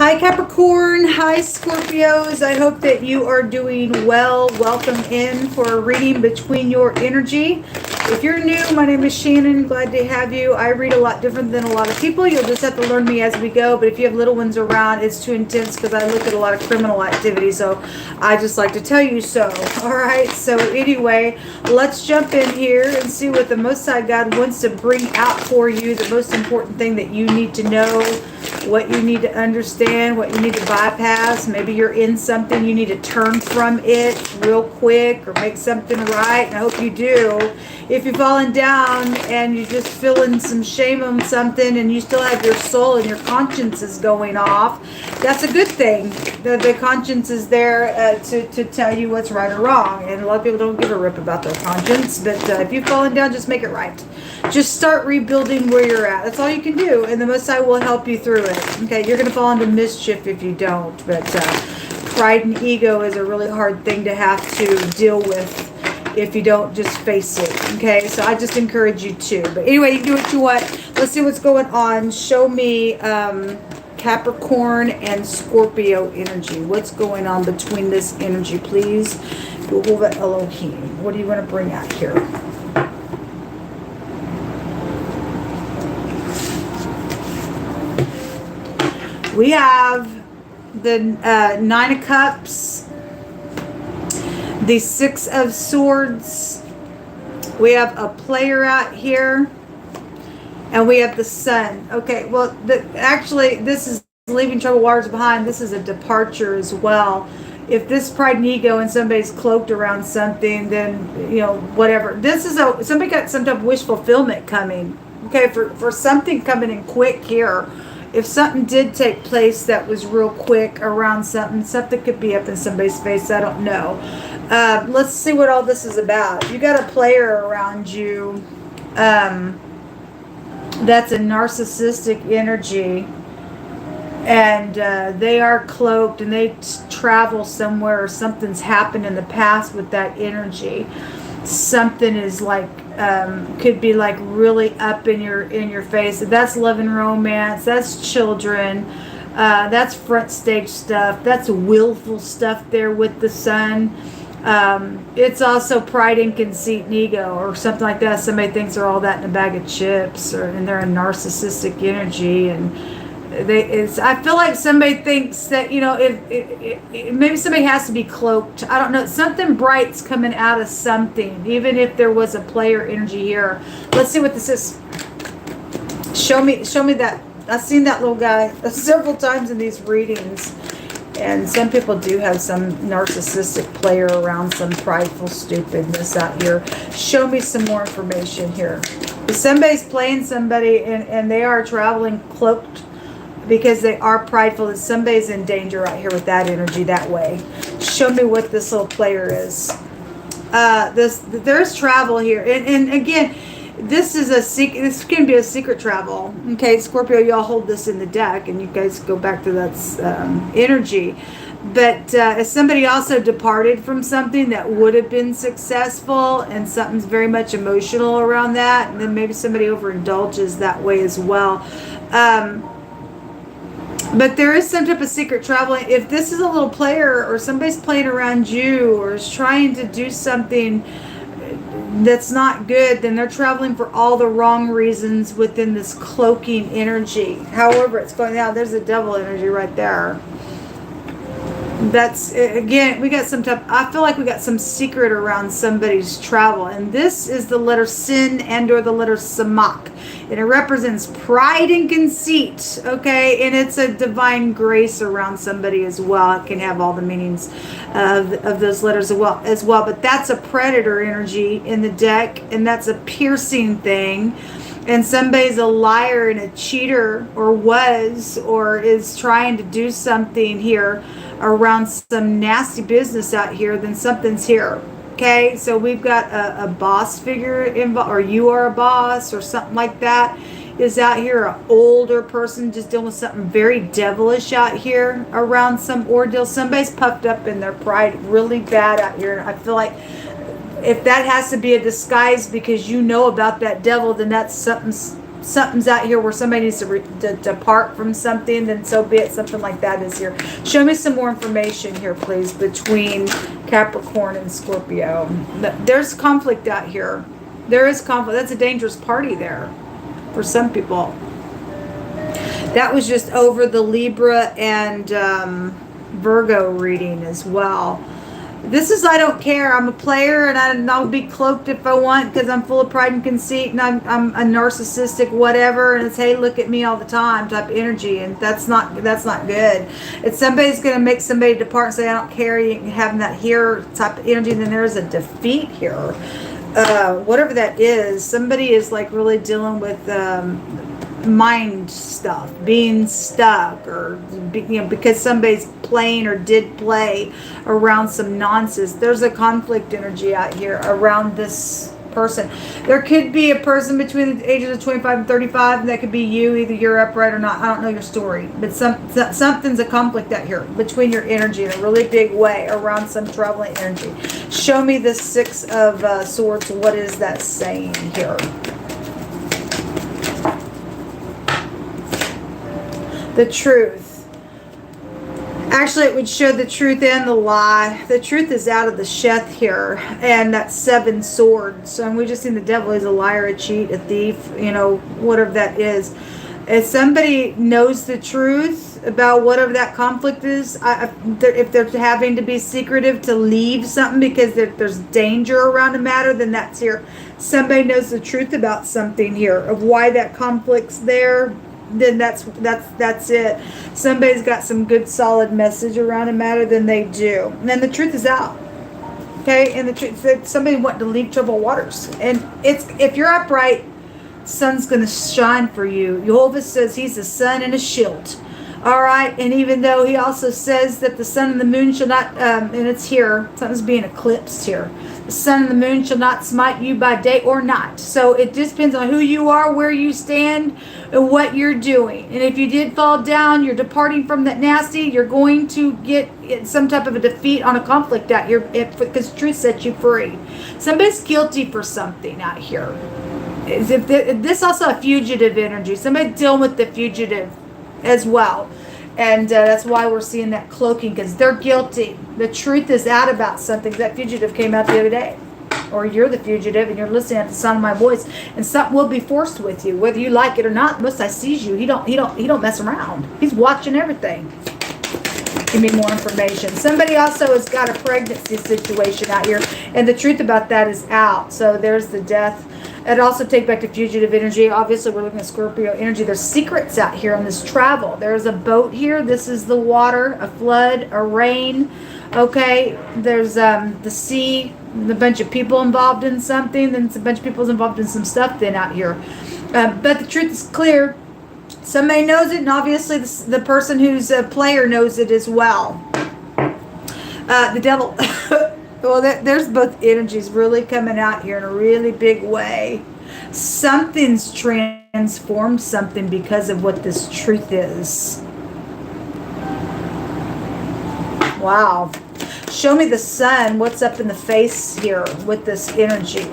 Hi Capricorn, hi Scorpios. I hope that you are doing well. Welcome in for a reading between your energy. If you're new, my name is Shannon. Glad to have you. I read a lot different than a lot of people. You'll just have to learn me as we go. But if you have little ones around, it's too intense because I look at a lot of criminal activity. So I just like to tell you so. All right. So anyway, let's jump in here and see what the Most High God wants to bring out for you. The most important thing that you need to know, what you need to understand, what you need to bypass. Maybe you're in something, you need to turn from it real quick or make something right, and I hope you do. If you've fallen down and you're just feeling some shame on something and you still have your soul and your conscience is going off, that's a good thing. The conscience is there to tell you what's right or wrong, and a lot of people don't give a rip about their conscience, but if you've fallen down, just make it right. Just start rebuilding where you're at. That's all you can do, and the Most High will help you through it. Okay, you're going to fall into mischief if you don't, but pride and ego is a really hard thing to have to deal with if you don't just face it. Okay, so I just encourage you to. But anyway, you do what you want. Let's see what's going on. Show me Capricorn and Scorpio energy. What's going on between this energy, please? Jehovah Elohim. What do you want to bring out here? We have the Nine of Cups, the Six of Swords. We have a player out here, and we have the Sun. Okay, well, actually, this is leaving troubled waters behind. This is a departure as well. If this pride and ego and somebody's cloaked around something, then, you know, whatever. This is somebody got some type of wish fulfillment coming. Okay, for something coming in quick here. If something did take place that was real quick around something could be up in somebody's face. I don't know. Let's see what all this is about. You got a player around you that's a narcissistic energy, and they are cloaked, and they travel somewhere, or something's happened in the past with that energy. Something is like could be like really up in your face. That's love and romance, that's children, that's front stage stuff, that's willful stuff there with the Sun. It's also pride and conceit and ego or something like that. Somebody thinks they're all that in a bag of chips, and they're a narcissistic energy, and I feel like somebody thinks that, you know, maybe somebody has to be cloaked. I don't know. Something bright's coming out of something, even if there was a player energy here. Let's see what this is. Show me that. I've seen that little guy several times in these readings, and some people do have some narcissistic player around, some prideful stupidness out here. Show me some more information here. If somebody's playing somebody and they are traveling cloaked because they are prideful, and somebody's in danger right here with that energy that way. Show me what this little player is. There's travel here, and again, this is a secret. This can be a secret travel. Okay, Scorpio, y'all hold this in the deck, and you guys go back to that energy. But if somebody also departed from something that would have been successful, and something's very much emotional around that, and then maybe somebody overindulges that way as well. But there is some type of secret traveling. If this is a little player, or somebody's playing around you, or is trying to do something that's not good, then they're traveling for all the wrong reasons within this cloaking energy. However it's going out, there's a devil energy right there. That's, again, we got some type, I feel like we got some secret around somebody's travel. And this is the letter Sin and or the letter Samak. And it represents pride and conceit, okay? And it's a divine grace around somebody as well. It can have all the meanings of those letters as well. But that's a predator energy in the deck, and that's a piercing thing. And somebody's a liar and a cheater, or is trying to do something here around some nasty business out here, then something's here. Okay, so we've got a boss figure involved, or you are a boss, or something like that is out here. An older person just dealing with something very devilish out here around some ordeal. Somebody's puffed up in their pride really bad out here. I feel like if that has to be a disguise because you know about that devil, then that's something something's out here where somebody needs to depart from something, then so be it. Something like that is here. Show me some more information here, please, between Capricorn and Scorpio. There's conflict out here. There is conflict. That's a dangerous party there for some people. That was just over the Libra and Virgo reading as well. This is, I don't care. I'm a player, and I'll be cloaked if I want, because I'm full of pride and conceit, and I'm a narcissistic whatever, and it's, hey, look at me all the time type of energy, and that's not good. If somebody's going to make somebody depart and say, I don't care, you having that here type of energy, then there's a defeat here. Whatever that is, somebody is like really dealing with mind stuff, being stuck, or because somebody's playing or did play around some nonsense. There's a conflict energy out here around this person. There could be a person between the ages of 25 and 35, and that could be you. Either you're upright or not. I don't know your story, but something's a conflict out here between your energy in a really big way around some troubling energy. Show me the Six of Swords. What is that saying here? The truth. Actually, it would show the truth and the lie. The truth is out of the Sheth here, and that's 7 swords. So, and we just seen the devil is a liar, a cheat, a thief, whatever that is. If somebody knows the truth about whatever that conflict is, if they're having to be secretive to leave something because there's danger around a matter, then that's here. Somebody knows the truth about something here of why that conflict's there. Then that's it. Somebody's got some good solid message around a matter, then they do. And then the truth is out. Okay, and the truth, somebody wanting to leave troubled waters. And if you're upright, sun's going to shine for you. Jehovah says he's a sun and a shield. All right, and even though he also says that the sun and the moon shall not, and it's here, something's being eclipsed here. The sun and the moon shall not smite you by day or night. So it just depends on who you are, where you stand, and what you're doing. And if you did fall down, you're departing from that nasty, you're going to get some type of a defeat on a conflict out here, because truth sets you free. Somebody's guilty for something out here. This also a fugitive energy. Somebody dealing with the fugitive as well. And that's why we're seeing that cloaking, because they're guilty. The truth is out about something. That fugitive came out the other day. Or you're the fugitive and you're listening at the sound of my voice, and something will be forced with you, whether you like it or not. Most I sees you. He don't mess around. He's watching everything. Give me more information. Somebody also has got a pregnancy situation out here, and the truth about that is out. So there's the death. It also take back to fugitive energy. Obviously, we're looking at Scorpio energy. There's secrets out here on this travel. There's a boat here. This is the water, a flood, a rain. Okay, there's the sea, a bunch of people involved in something. Then a bunch of people involved in some stuff then out here. But the truth is clear. Somebody knows it, and obviously the person who's a player knows it as well. The devil. Well, there's both energies really coming out here in a really big way. Something's transformed something because of what this truth is. Wow. Show me the sun. What's up in the face here with this energy?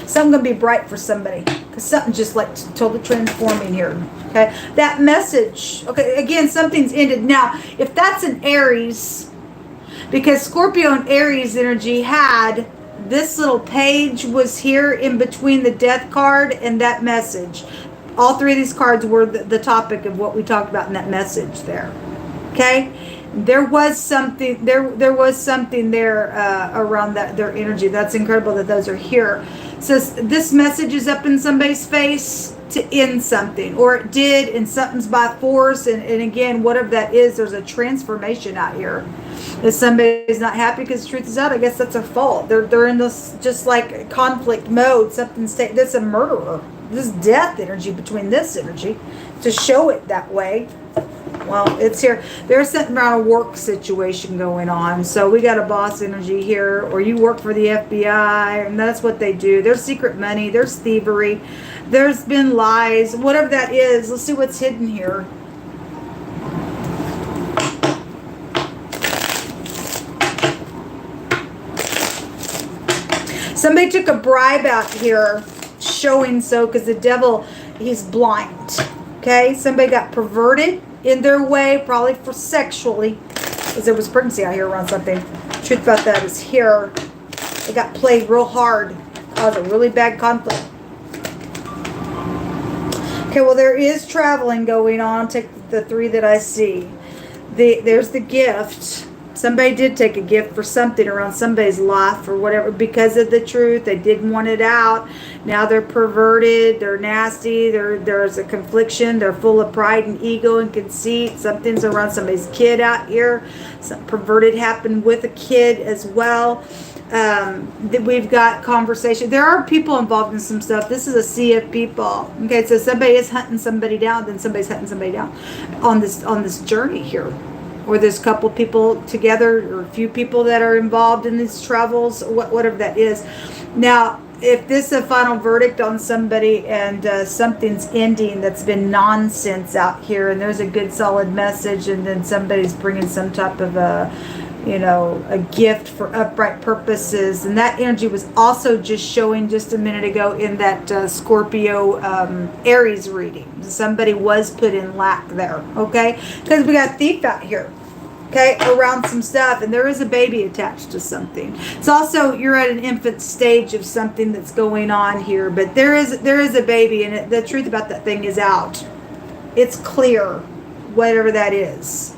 Something going to be bright for somebody. Because something just like totally transforming here. Okay. That message. Okay. Again, something's ended. Now, if that's an Aries, because Scorpio and Aries energy had this little page was here in between the death card and that message. All three of these cards were the topic of what we talked about in that message there. Okay. There was something there was something there around that their energy. That's incredible that those are here. So this message is up in somebody's face to end something, or it did, and something's by force, and again, whatever that is, there's a transformation out here. If somebody's not happy because the truth is out, I guess that's a fault. They're in this just like conflict mode. Something's this a murderer. This death energy between this energy to show it that way. Well, it's here. There's something around a work situation going on. So we got a boss energy here, or you work for the FBI, and that's what they do. There's secret money. There's thievery. There's been lies. Whatever that is, let's see what's hidden here. Somebody took a bribe out here, showing so, because the devil he's blind. Okay, somebody got perverted in their way, probably for sexually, because there was pregnancy out here around something. The truth about that is here, it got played real hard, caused a really bad conflict. Okay, well, there is traveling going on. Take the 3 that I see. There's the gift. Somebody did take a gift for something around somebody's life or whatever because of the truth. They didn't want it out. Now they're perverted. They're nasty. There's a confliction. They're full of pride and ego and conceit. Something's around somebody's kid out here. Something perverted happened with a kid as well. We've got conversation. There are people involved in some stuff. This is a sea of people. Okay, so somebody is hunting somebody down, then somebody's hunting somebody down on this journey here. Or there's a couple people together, or a few people that are involved in these travels, whatever that is. Now, if this is a final verdict on somebody and something's ending that's been nonsense out here, and there's a good solid message, and then somebody's bringing some type of a gift for upright purposes, and that energy was also just showing just a minute ago in that Scorpio Aries reading. Somebody was put in lack there, okay? Because we got thief out here, okay, around some stuff, and there is a baby attached to something. It's also, you're at an infant stage of something that's going on here, but there is a baby, and the truth about that thing is out. It's clear, whatever that is.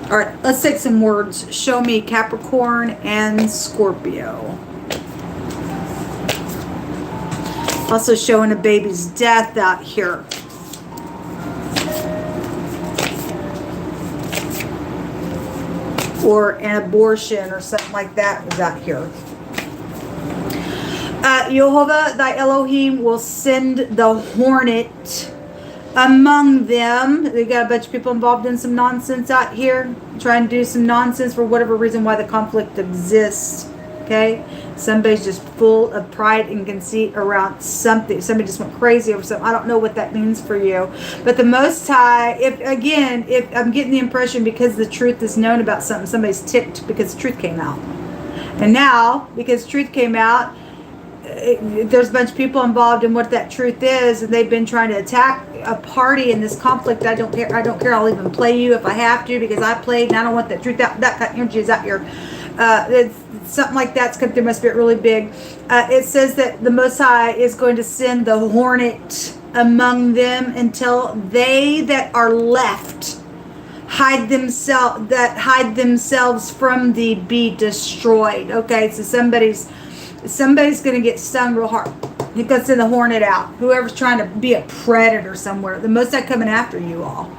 All right, let's take some words. Show me Capricorn and Scorpio. Also showing a baby's death out here. Or an abortion or something like that was out here. Jehovah, thy Elohim, will send the hornet among them. They got a bunch of people involved in some nonsense out here, trying to do some nonsense for whatever reason why the conflict exists. Okay, somebody's just full of pride and conceit around something. Somebody just went crazy over something. I don't know what that means for you, but the Most High, if I'm getting the impression because the truth is known about something, somebody's ticked because the truth came out, and now because truth came out, there's a bunch of people involved in what that truth is, and they've been trying to attack a party in this conflict. I don't care. I'll even play you if I have to, because I played and I don't want that truth. That kind of energy is out here. It's something like that's come through my spirit really big. It says that the Most High is going to send the hornet among them until they that are left hide themselves from thee be destroyed. Okay, so somebody's going to get stung real hard. He gets in the hornet out. Whoever's trying to be a predator somewhere. The Most High coming after you all.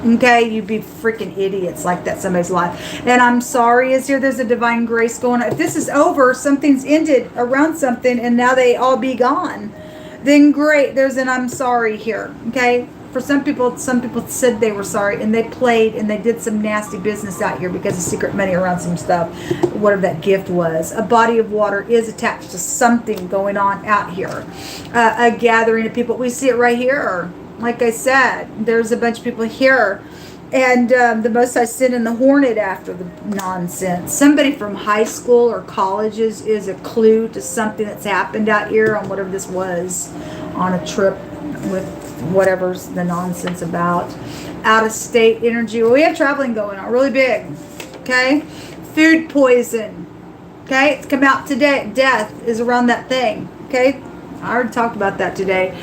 Okay, you be freaking idiots like that somebody's life. And I'm sorry is here. There's a divine grace going on. If this is over, something's ended around something and now they all be gone, then great. There's an I'm sorry here. Okay. For some people said they were sorry and they played and they did some nasty business out here because of secret money around some stuff, whatever that gift was. A body of water is attached to something going on out here. A gathering of people. We see it right here. Like I said, there's a bunch of people here. And the Most High sending the hornet after the nonsense. Somebody from high school or colleges is a clue to something that's happened out here on whatever this was on a trip with whatever's the nonsense about. Out of state energy. Well, we have traveling going on really big. Okay. Food poison. Okay. It's come out today. Death is around that thing. Okay. I already talked about that today.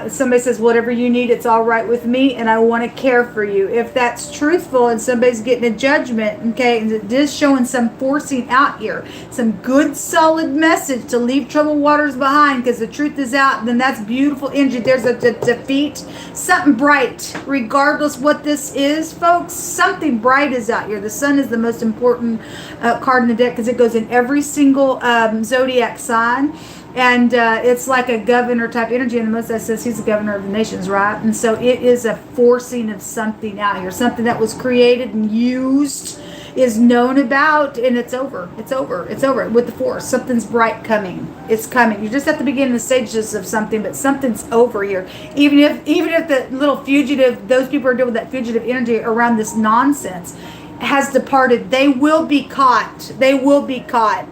Somebody says, whatever you need, it's all right with me, and I want to care for you. If that's truthful and somebody's getting a judgment, okay, and it is showing some forcing out here, some good, solid message to leave troubled waters behind because the truth is out, then that's beautiful energy. There's a defeat, something bright, regardless what this is, folks, something bright is out here. The sun is the most important card in the deck because it goes in every single zodiac sign. And it's like a governor type energy. And the Most High says he's the governor of the nations, right? And so it is a forcing of something out here. Something that was created and used is known about. And it's over. It's over. It's over with the force. Something's bright coming. It's coming. You're just at the beginning of the stages of something. But something's over here. Even if the little fugitive, those people are dealing with that fugitive energy around this nonsense, has departed. They will be caught. They will be caught.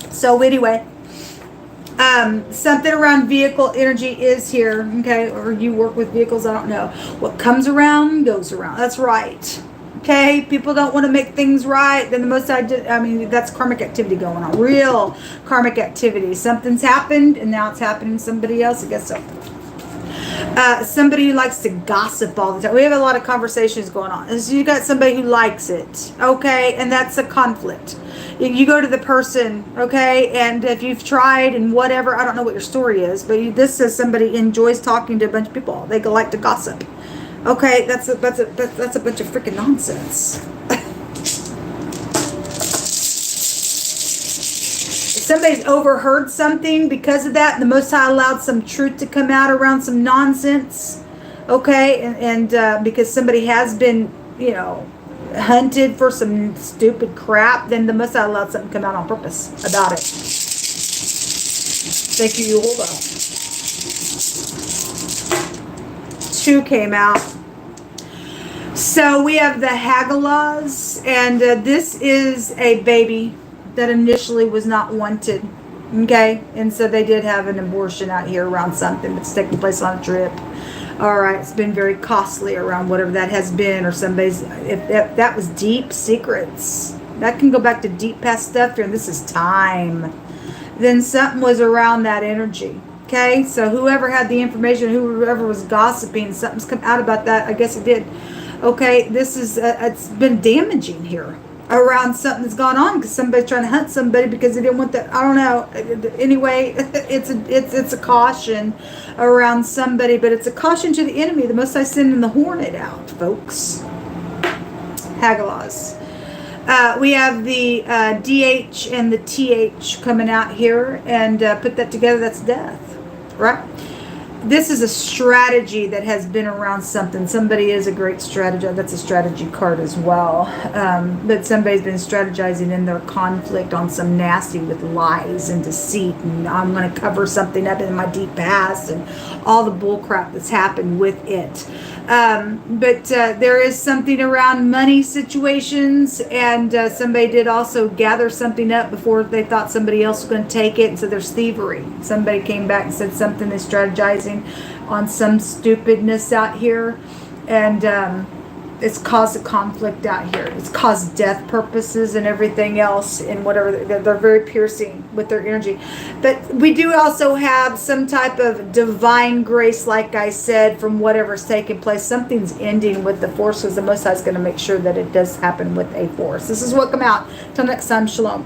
So anyway, Something around vehicle energy is here, okay? Or you work with vehicles, I don't know. What comes around goes around. That's right. Okay, people don't want to make things right. Then the most I mean, that's karmic activity going on. Real karmic activity. Something's happened, and now it's happening to somebody else. I guess so. Somebody who likes to gossip all the time. We have a lot of conversations going on. So you got somebody who likes it, okay? And that's a conflict. You go to the person, okay? And if you've tried and whatever, I don't know what your story is, but this says somebody enjoys talking to a bunch of people. They like to gossip. Okay, that's a bunch of freaking nonsense. Somebody's overheard something because of that, and the Most High allowed some truth to come out around some nonsense, okay? And because somebody has been, you know, hunted for some stupid crap, then the Most High allowed something to come out on purpose about it. Thank you, Yehovah. 2 came out. So we have the Hagalahs, and this is a baby that initially was not wanted, okay? And so they did have an abortion out here around something that's taking place on a trip. All right, it's been very costly around whatever that has been, or somebody's, if that was deep secrets. That can go back to deep past stuff here, and this is time. Then something was around that energy, okay? So whoever had the information, whoever was gossiping, something's come out about that. I guess it did. Okay, this is, it's been damaging here around something that's gone on because somebody's trying to hunt somebody because they didn't want that. I don't know. Anyway, it's a caution around somebody, but it's a caution to the enemy. The Most High sending the hornet out, folks. Hagalahs. We have the DH and the TH coming out here, and put that together. That's death, right? This is a strategy that has been around something. Somebody is a great strategist. That's a strategy card as well. But somebody's been strategizing in their conflict on some nasty with lies and deceit. And I'm going to cover something up in my deep past and all the bull crap that's happened with it. But there is something around money situations. And somebody did also gather something up before they thought somebody else was going to take it. And so there's thievery. Somebody came back and said something is strategizing on some stupidness out here, and it's caused a conflict out here. It's caused death purposes and everything else, and whatever. They're very piercing with their energy. But we do also have some type of divine grace, like I said, from whatever's taking place. Something's ending with the force, because the Most High is going to make sure that it does happen with a force. This is what come out. Till next time, shalom.